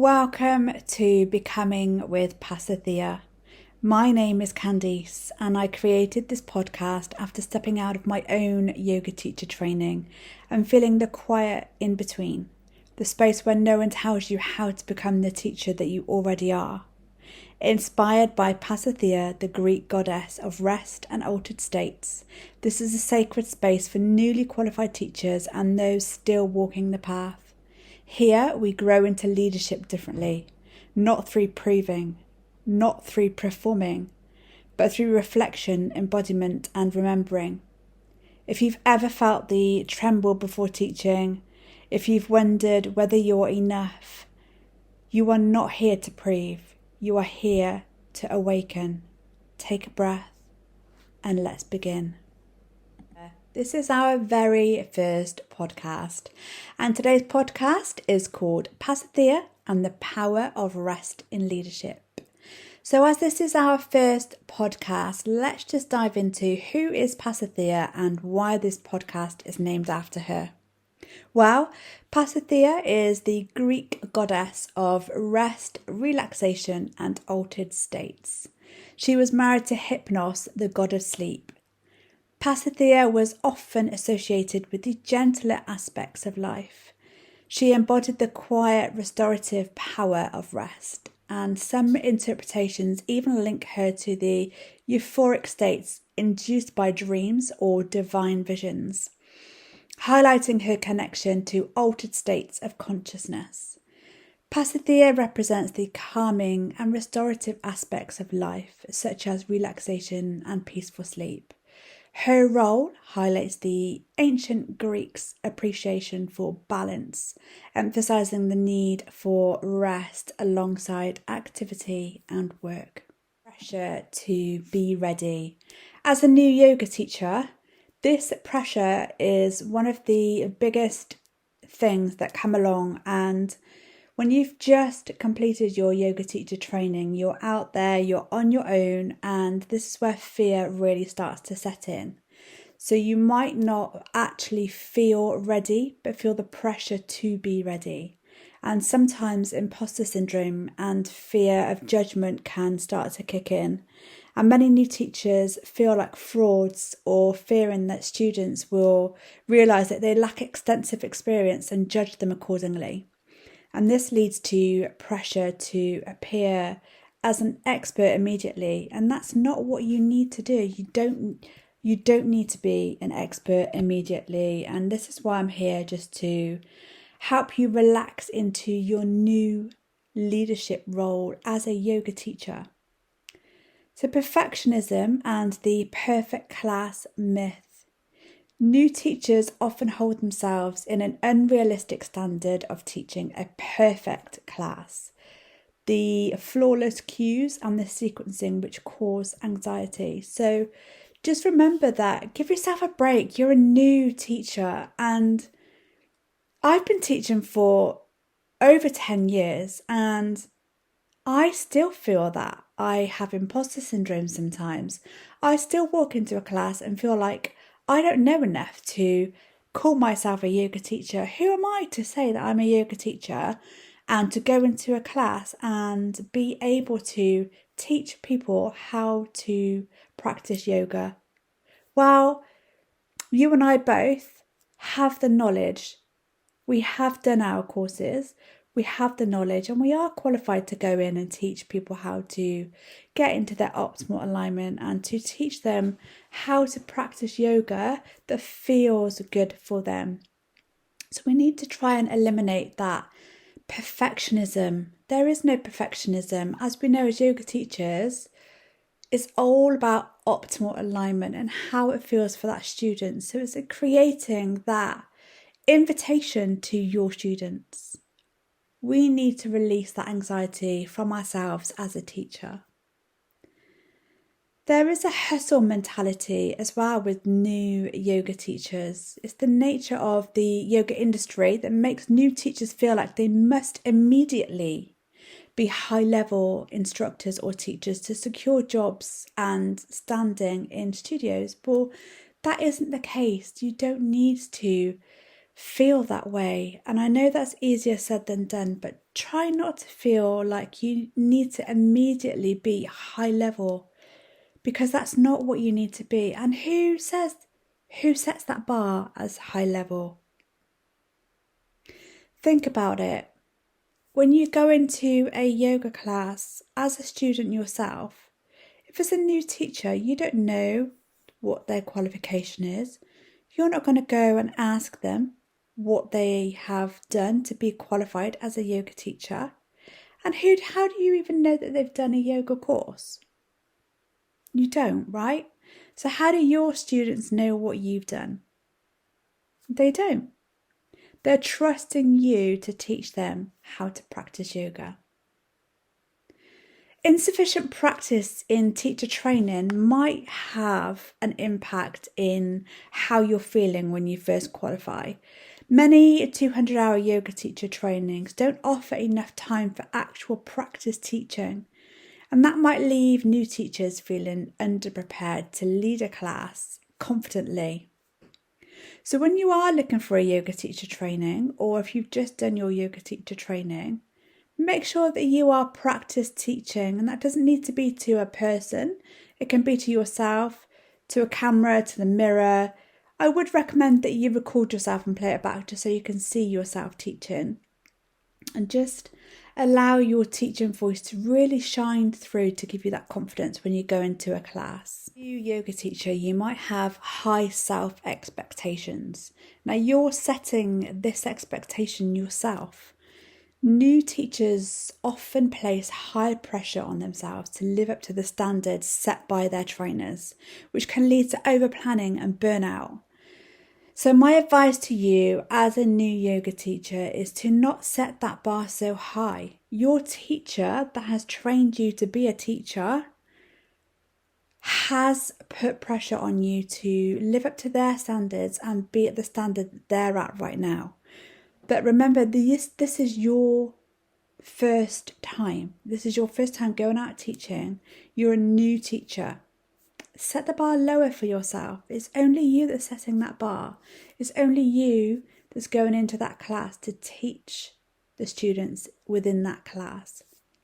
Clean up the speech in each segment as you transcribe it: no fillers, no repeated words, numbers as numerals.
Welcome to Becoming with Pasithea. My name is Candice and I created this podcast after stepping out of my own yoga teacher training and feeling the quiet in between, the space where no one tells you how to become the teacher that you already are. Inspired by Pasithea, the Greek goddess of rest and altered states, this is a sacred space for newly qualified teachers and those still walking the path. Here we grow into leadership differently, not through proving, not through performing, but through reflection, embodiment and remembering. If you've ever felt the tremble before teaching, if you've wondered whether you're enough, you are not here to prove, you are here to awaken. Take a breath and let's begin. This is our very first podcast, and today's podcast is called Pasithea and the Power of Rest in Leadership. So as this is our first podcast, let's just dive into who is Pasithea and why this podcast is named after her. Well, Pasithea is the Greek goddess of rest, relaxation and altered states. She was married to Hypnos, the god of sleep. Pasithea was often associated with the gentler aspects of life. She embodied the quiet, restorative power of rest, and some interpretations even link her to the euphoric states induced by dreams or divine visions, highlighting her connection to altered states of consciousness. Pasithea represents the calming and restorative aspects of life, such as relaxation and peaceful sleep. Her role highlights the ancient Greeks' appreciation for balance, emphasizing the need for rest alongside activity and work. Pressure to be ready. As a new yoga teacher, this pressure is one of the biggest things that come along, and when you've just completed your yoga teacher training, you're out there, you're on your own, and this is where fear really starts to set in. So you might not actually feel ready, but feel the pressure to be ready. And sometimes imposter syndrome and fear of judgment can start to kick in. And many new teachers feel like frauds or fearing that students will realise that they lack extensive experience and judge them accordingly. And this leads to pressure to appear as an expert immediately. And that's not what you need to do. You don't need to be an expert immediately. And this is why I'm here, just to help you relax into your new leadership role as a yoga teacher. So perfectionism and the perfect class myth. New teachers often hold themselves in an unrealistic standard of teaching a perfect class. The flawless cues and the sequencing which cause anxiety. So just remember that. Give yourself a break. You're a new teacher, and I've been teaching for over 10 years and I still feel that I have imposter syndrome sometimes. I still walk into a class and feel like I don't know enough to call myself a yoga teacher. Who am I to say that I'm a yoga teacher and to go into a class and be able to teach people how to practice yoga? Well, you and I both have the knowledge. We have done our courses. We have the knowledge and we are qualified to go in and teach people how to get into their optimal alignment and to teach them how to practice yoga that feels good for them. So we need to try and eliminate that perfectionism. There is no perfectionism. As we know as yoga teachers, it's all about optimal alignment and how it feels for that student. So it's creating that invitation to your students. We need to release that anxiety from ourselves as a teacher. There is a hustle mentality as well with new yoga teachers. It's the nature of the yoga industry that makes new teachers feel like they must immediately be high-level instructors or teachers to secure jobs and standing in studios. But that isn't the case. You don't need to feel that way. And I know that's easier said than done, but try not to feel like you need to immediately be high level, because that's not what you need to be. And who sets that bar as high level? Think about it. When you go into a yoga class as a student yourself, if it's a new teacher, you don't know what their qualification is. You're not going to go and ask them what they have done to be qualified as a yoga teacher. And how do you even know that they've done a yoga course? You don't, right? So how do your students know what you've done? They don't. They're trusting you to teach them how to practice yoga. Insufficient practice in teacher training might have an impact in how you're feeling when you first qualify. Many 200-hour yoga teacher trainings don't offer enough time for actual practice teaching, and that might leave new teachers feeling underprepared to lead a class confidently. So when you are looking for a yoga teacher training, or if you've just done your yoga teacher training, make sure that you are practice teaching, and that doesn't need to be to a person. It can be to yourself, to a camera, to the mirror. I would recommend that you record yourself and play it back just so you can see yourself teaching. And just allow your teaching voice to really shine through to give you that confidence when you go into a class. You yoga teacher, you might have high self-expectations. Now you're setting this expectation yourself. New teachers often place high pressure on themselves to live up to the standards set by their trainers, which can lead to over-planning and burnout. So my advice to you as a new yoga teacher is to not set that bar so high. Your teacher that has trained you to be a teacher has put pressure on you to live up to their standards and be at the standard that they're at right now. But remember, this is your first time. This is your first time going out teaching. You're a new teacher. Set the bar lower for yourself. It's only you that's setting that bar. It's only you that's going into that class to teach the students within that class.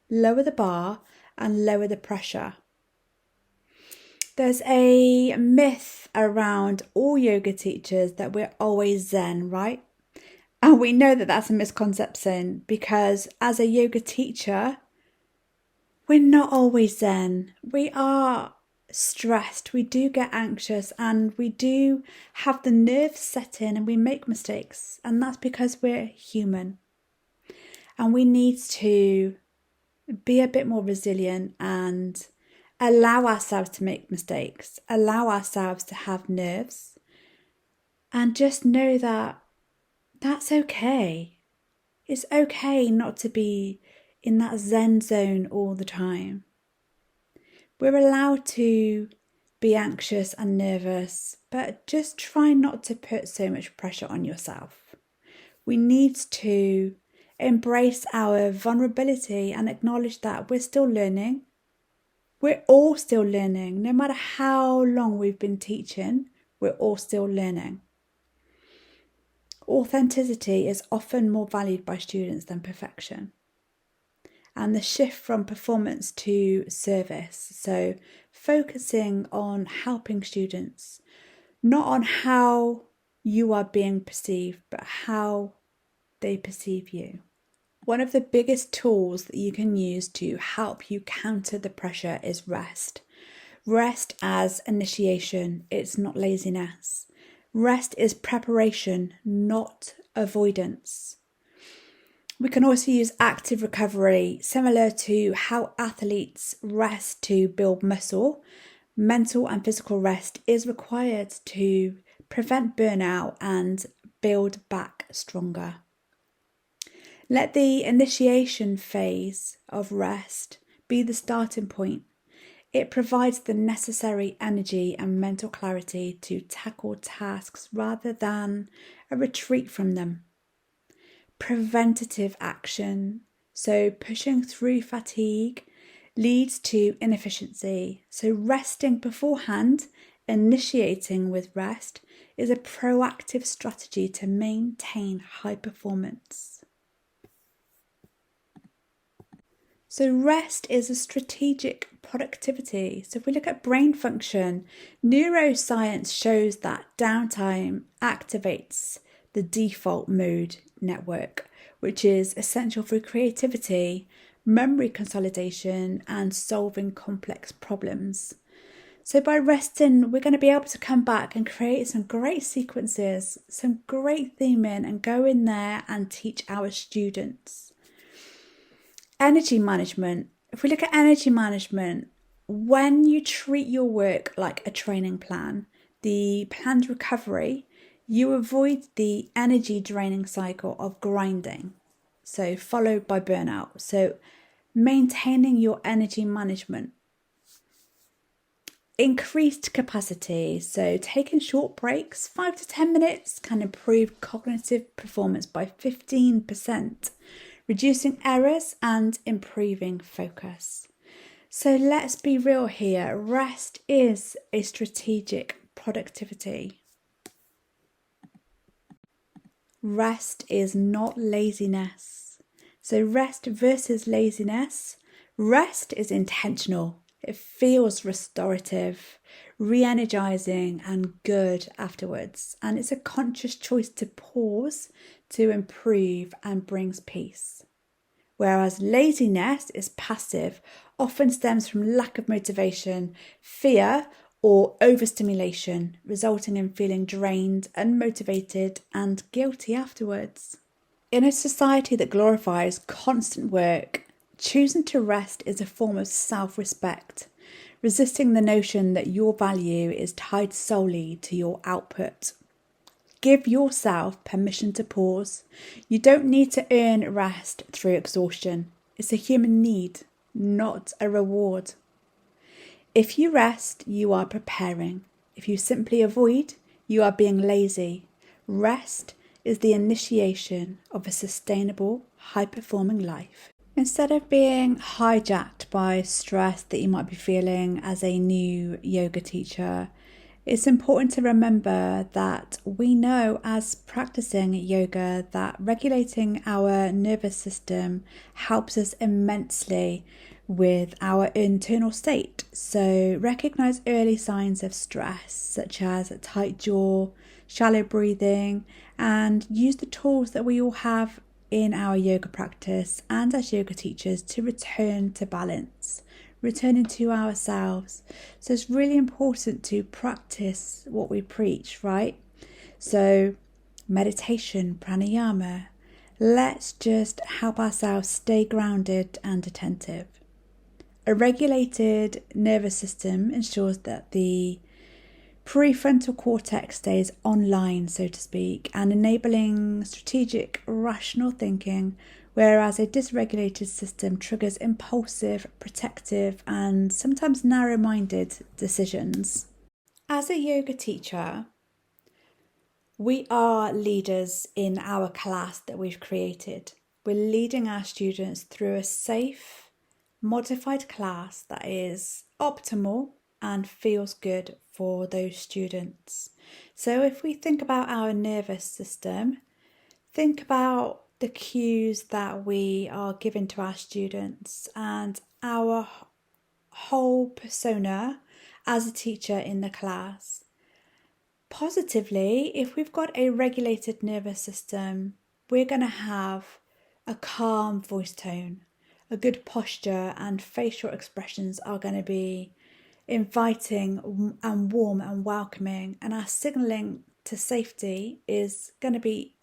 Lower the bar and lower the pressure. There's a myth around all yoga teachers that we're always zen, right? And we know that that's a misconception, because as a yoga teacher, we're not always zen. We are stressed, we do get anxious, and we do have the nerves set in and we make mistakes. And that's because we're human. And we need to be a bit more resilient and allow ourselves to make mistakes, allow ourselves to have nerves, and just know that that's okay. It's okay not to be in that zen zone all the time. We're allowed to be anxious and nervous, but just try not to put so much pressure on yourself. We need to embrace our vulnerability and acknowledge that we're still learning. We're all still learning. No matter how long we've been teaching, we're all still learning. Authenticity is often more valued by students than perfection. And the shift from performance to service. So focusing on helping students, not on how you are being perceived, but how they perceive you. One of the biggest tools that you can use to help you counter the pressure is rest. Rest as initiation, it's not laziness. Rest is preparation, not avoidance. We can also use active recovery, similar to how athletes rest to build muscle. Mental and physical rest is required to prevent burnout and build back stronger. Let the initiation phase of rest be the starting point. It provides the necessary energy and mental clarity to tackle tasks rather than a retreat from them. Preventative action, so pushing through fatigue, leads to inefficiency. So resting beforehand initiating with rest is a proactive strategy to maintain high performance. So rest is a strategic productivity. So if we look at brain function, neuroscience shows that downtime activates the default mode network, which is essential for creativity, memory consolidation, and solving complex problems. So by resting, we're going to be able to come back and create some great sequences, some great theming, and go in there and teach our students. Energy management. If we look at energy management, when you treat your work like a training plan, the planned recovery, you avoid the energy draining cycle of grinding, so followed by burnout. So maintaining your energy management. Increased capacity, so taking short breaks, 5 to 10 minutes, can improve cognitive performance by 15%, reducing errors and improving focus. So let's be real here, rest is a strategic productivity. Rest is not laziness. So rest versus laziness, rest is intentional. It feels restorative, re-energizing and good afterwards. And it's a conscious choice to pause, to improve and brings peace. Whereas laziness is passive, often stems from lack of motivation, fear or overstimulation, resulting in feeling drained, unmotivated and guilty afterwards. In a society that glorifies constant work, choosing to rest is a form of self-respect, resisting the notion that your value is tied solely to your output. Give yourself permission to pause. You don't need to earn rest through exhaustion. It's a human need, not a reward. If you rest, you are preparing. If you simply avoid, you are being lazy. Rest is the initiation of a sustainable, high-performing life. Instead of being hijacked by stress that you might be feeling as a new yoga teacher, it's important to remember that we know as practicing yoga that regulating our nervous system helps us immensely with our internal state. So recognize early signs of stress such as a tight jaw, shallow breathing, and use the tools that we all have in our yoga practice and as yoga teachers to return to balance, returning to ourselves. So it's really important to practice what we preach, right? So meditation, pranayama, let's just help ourselves stay grounded and attentive. A regulated nervous system ensures that the prefrontal cortex stays online, so to speak, and enabling strategic, rational thinking, whereas a dysregulated system triggers impulsive, protective, and sometimes narrow-minded decisions. As a yoga teacher, we are leaders in our class that we've created. We're leading our students through a safe, modified class that is optimal and feels good for those students. So if we think about our nervous system, think about the cues that we are giving to our students and our whole persona as a teacher in the class. Positively, if we've got a regulated nervous system, we're going to have a calm voice tone, a good posture, and facial expressions are going to be inviting and warm and welcoming, and our signalling to safety is going to be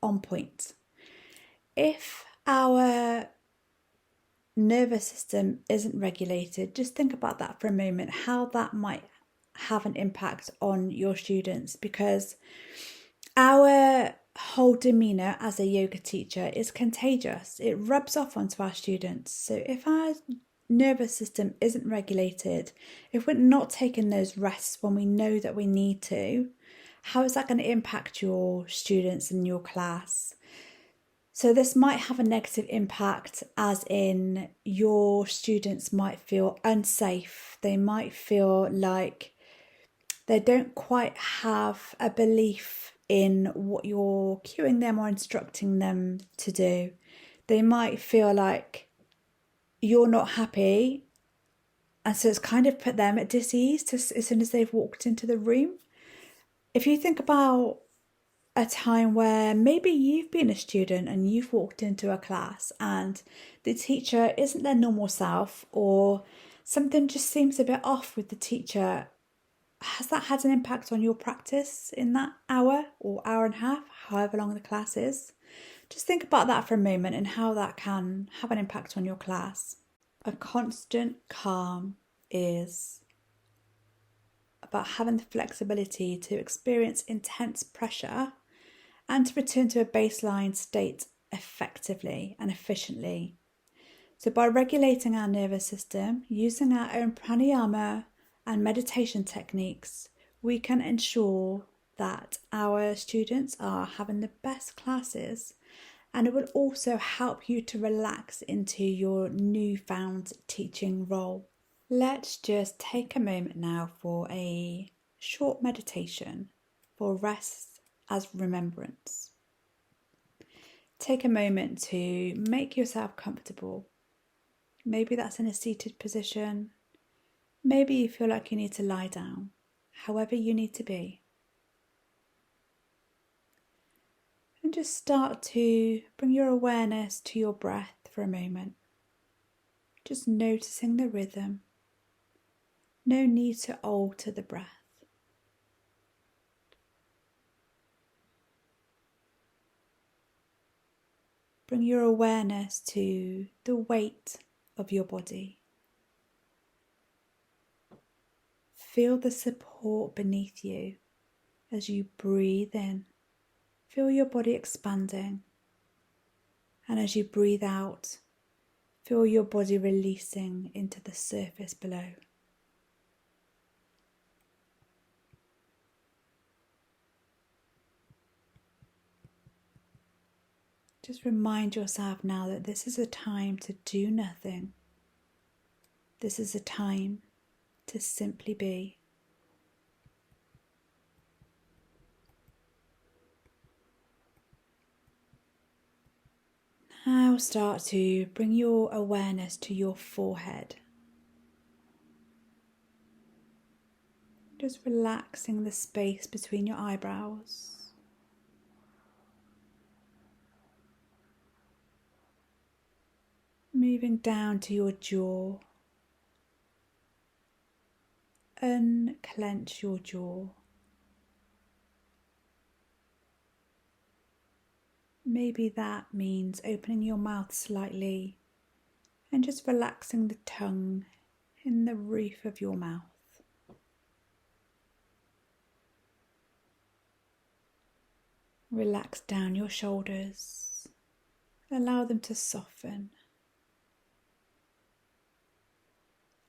on point. If our nervous system isn't regulated, just think about that for a moment, how that might have an impact on your students, because our whole demeanour as a yoga teacher is contagious. It rubs off onto our students. So if our nervous system isn't regulated, if we're not taking those rests when we know that we need to, how is that going to impact your students in your class? So this might have a negative impact, as in your students might feel unsafe. They might feel like They don't quite have a belief in what you're cueing them or instructing them to do. They might feel like you're not happy, and so it's kind of put them at dis-ease as soon as they've walked into the room. If you think about a time where maybe you've been a student and you've walked into a class and the teacher isn't their normal self, or something just seems a bit off with the teacher, has that had an impact on your practice in that hour or hour and a half, however long the class is? Just think about that for a moment and how that can have an impact on your class. A constant calm is about having the flexibility to experience intense pressure and to return to a baseline state effectively and efficiently. So by regulating our nervous system, using our own pranayama and meditation techniques, we can ensure that our students are having the best classes, and it will also help you to relax into your newfound teaching role. Let's just take a moment now for a short meditation for rest as remembrance. Take a moment to make yourself comfortable. Maybe that's in a seated position. Maybe you feel like you need to lie down. However you need to be. And just start to bring your awareness to your breath for a moment. Just noticing the rhythm. No need to alter the breath. Bring your awareness to the weight of your body. Feel the support beneath you as you breathe in. Feel your body expanding. And as you breathe out, feel your body releasing into the surface below. Just remind yourself now that this is a time to do nothing. This is a time to simply be. Now start to bring your awareness to your forehead. Just relaxing the space between your eyebrows. Moving down to your jaw. Unclench your jaw. Maybe that means opening your mouth slightly and just relaxing the tongue in the roof of your mouth. Relax down your shoulders. Allow them to soften.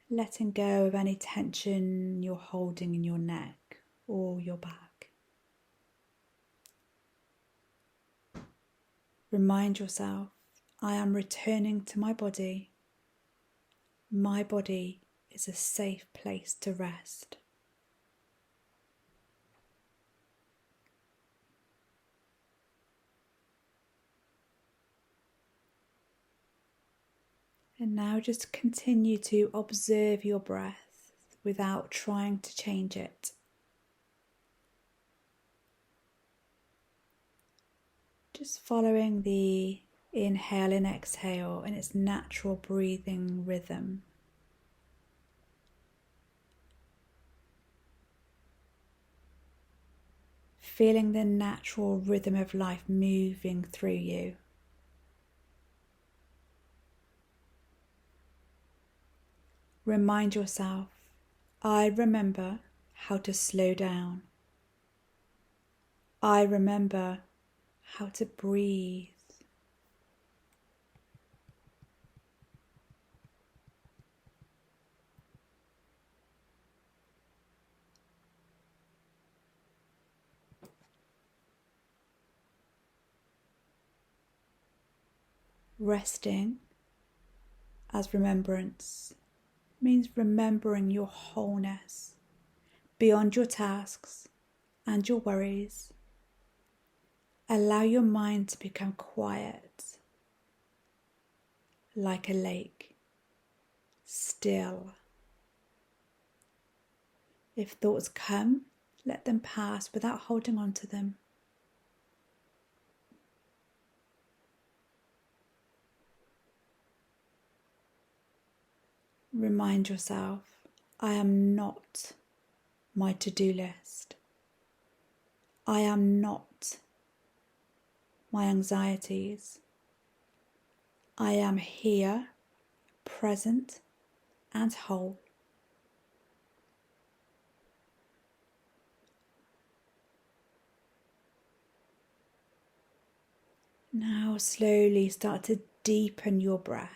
Letting go of any tension you're holding in your neck or your back. Remind yourself, I am returning to my body. My body is a safe place to rest. And now just continue to observe your breath without trying to change it. Just following the inhale and exhale in its natural breathing rhythm. Feeling the natural rhythm of life moving through you. Remind yourself, I remember how to slow down. I remember how to breathe. Resting as remembrance means remembering your wholeness, beyond your tasks and your worries. Allow your mind to become quiet, like a lake, still. If thoughts come, let them pass without holding on to them. Remind yourself, I am not my to-do list. I am not my anxieties. I am here, present and whole. Now slowly start to deepen your breath,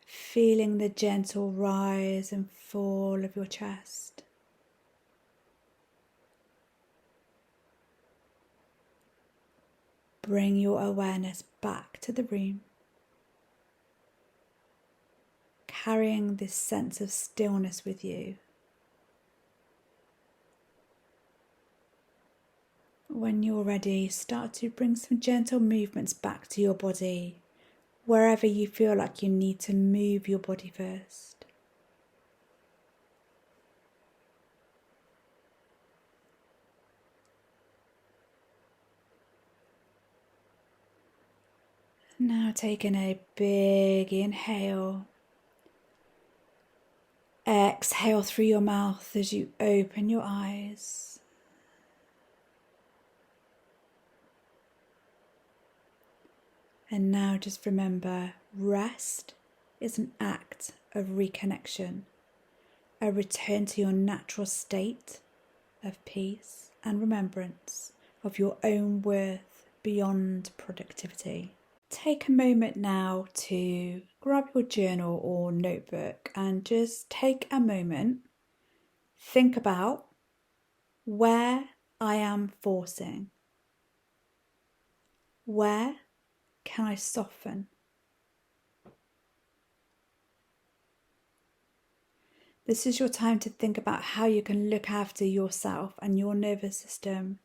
feeling the gentle rise and fall of your chest. Bring your awareness back to the room, carrying this sense of stillness with you. When you're ready, start to bring some gentle movements back to your body, wherever you feel like you need to move your body first. Now taking a big inhale. Exhale through your mouth as you open your eyes. And now just remember, rest is an act of reconnection, a return to your natural state of peace and remembrance of your own worth beyond productivity. Take a moment now to grab your journal or notebook and just take a moment. Think about where I am forcing. Where can I soften? This is your time to think about how you can look after yourself and your nervous system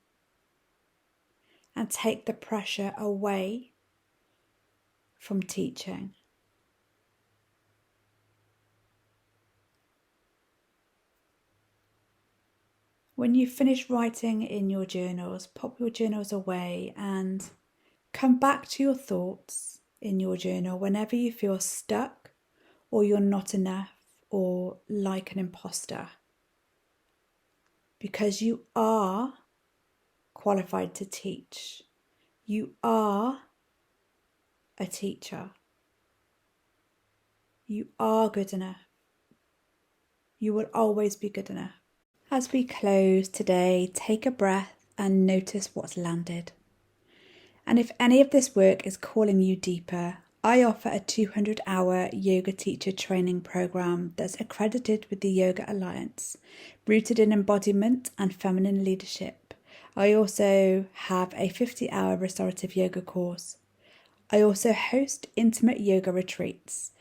and take the pressure away from teaching. When you finish writing in your journals, pop your journals away and come back to your thoughts in your journal whenever you feel stuck or you're not enough or like an imposter. Because you are qualified to teach. You are a teacher. You are good enough. You will always be good enough. As we close today, take a breath and notice what's landed. And if any of this work is calling you deeper, I offer a 200-hour yoga teacher training program that's accredited with the Yoga Alliance, rooted in embodiment and feminine leadership. I also have a 50-hour restorative yoga course. I also host intimate yoga retreats.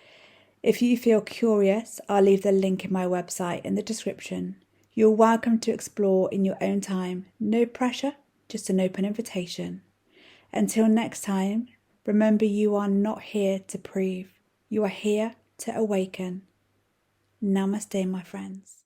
If you feel curious, I'll leave the link in my website in the description. You're welcome to explore in your own time. No pressure, just an open invitation. Until next time, remember you are not here to prove. You are here to awaken. Namaste, my friends.